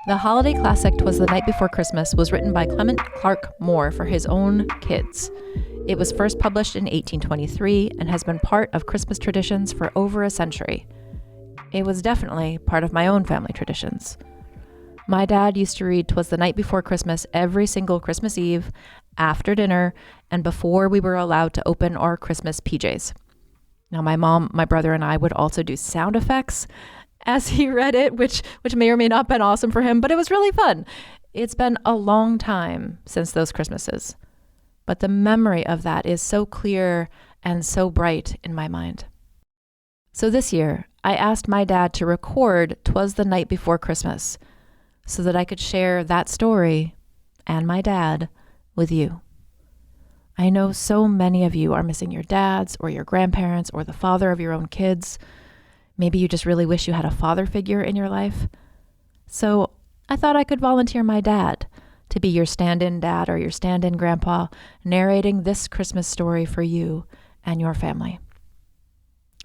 The holiday classic "Twas the Night Before Christmas" was written by Clement Clarke Moore for his own kids. It was first published in 1823 and has been part of Christmas traditions for over a century. It was definitely part of my own family traditions. My dad used to read "Twas the Night Before Christmas" every single Christmas Eve, after dinner, and before we were allowed to open our Christmas PJs. Now, my mom, my brother, and I would also do sound effects as he read it, which may or may not have been awesome for him, but it was really fun. It's been a long time since those Christmases, but the memory of that is so clear and so bright in my mind. So this year, I asked my dad to record "Twas the Night Before Christmas" so that I could share that story and my dad with you. I know so many of you are missing your dads or your grandparents or the father of your own kids. Maybe you just really wish you had a father figure in your life. So I thought I could volunteer my dad to be your stand-in dad or your stand-in grandpa, narrating this Christmas story for you and your family.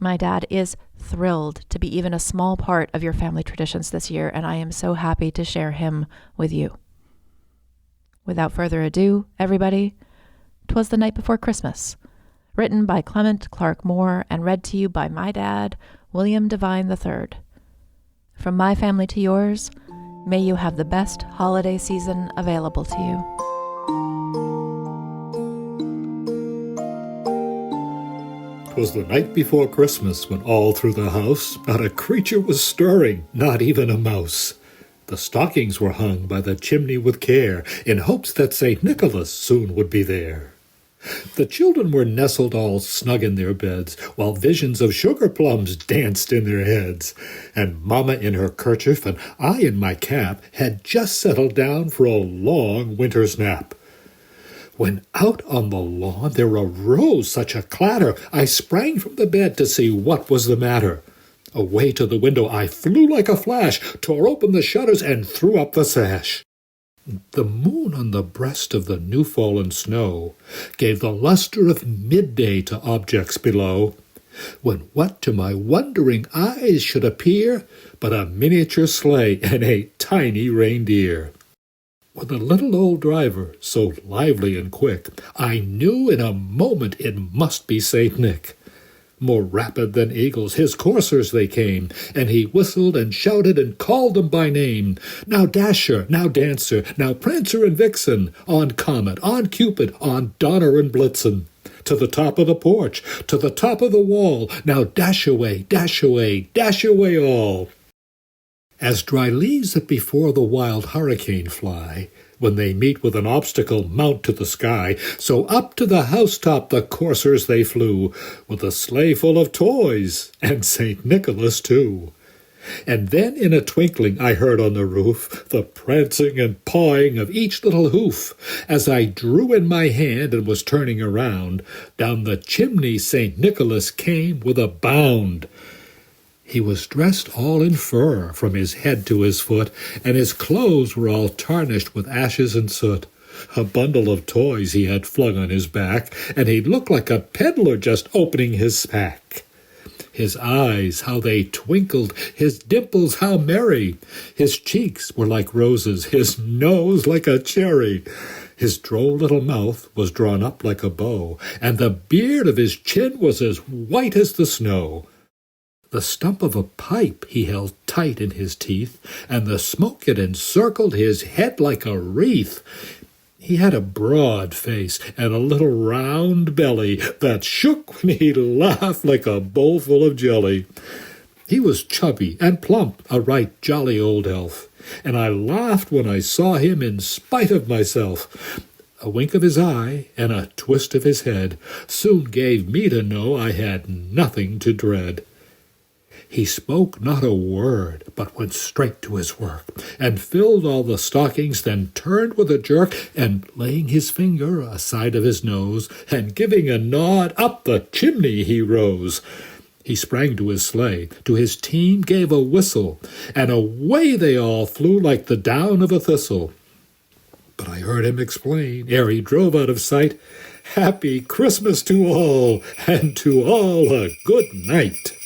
My dad is thrilled to be even a small part of your family traditions this year, and I am so happy to share him with you. Without further ado, everybody, "Twas the Night Before Christmas," written by Clement Clarke Moore and read to you by my dad, William Devine III. From my family to yours, may you have the best holiday season available to you. "'Twas the night before Christmas when all through the house not a creature was stirring, not even a mouse. The stockings were hung by the chimney with care, in hopes that St. Nicholas soon would be there. The children were nestled all snug in their beds, while visions of sugar plums danced in their heads. And Mamma in her kerchief and I in my cap had just settled down for a long winter's nap. When out on the lawn there arose such a clatter, I sprang from the bed to see what was the matter. Away to the window I flew like a flash, tore open the shutters, and threw up the sash. The moon on the breast of the new-fallen snow gave the luster of midday to objects below, when what to my wondering eyes should appear but a miniature sleigh and a tiny reindeer. With the little old driver, so lively and quick, I knew in a moment it must be St. Nick. More rapid than eagles, his coursers they came, and he whistled and shouted and called them by name. Now Dasher, now Dancer, now Prancer and Vixen, on Comet, on Cupid, on Donner and Blitzen. To the top of the porch, to the top of the wall, now dash away, dash away, dash away all. As dry leaves that before the wild hurricane fly, when they meet with an obstacle, mount to the sky, so up to the housetop the coursers they flew, with a sleigh full of toys, and St. Nicholas too. And then in a twinkling I heard on the roof the prancing and pawing of each little hoof. As I drew in my hand and was turning around, down the chimney St. Nicholas came with a bound. He was dressed all in fur from his head to his foot, and his clothes were all tarnished with ashes and soot. A bundle of toys he had flung on his back, and he looked like a peddler just opening his pack. His eyes, how they twinkled, his dimples, how merry! His cheeks were like roses, his nose like a cherry. His droll little mouth was drawn up like a bow, and the beard of his chin was as white as the snow. The stump of a pipe he held tight in his teeth, and the smoke it encircled his head like a wreath. He had a broad face and a little round belly that shook when he laughed like a bowl full of jelly. He was chubby and plump, a right jolly old elf, and I laughed when I saw him in spite of myself. A wink of his eye and a twist of his head soon gave me to know I had nothing to dread. He spoke not a word, but went straight to his work, and filled all the stockings, then turned with a jerk, and laying his finger aside of his nose, and giving a nod, up the chimney he rose. He sprang to his sleigh, to his team gave a whistle, and away they all flew like the down of a thistle. But I heard him explain, ere he drove out of sight, "Happy Christmas to all, and to all a good night."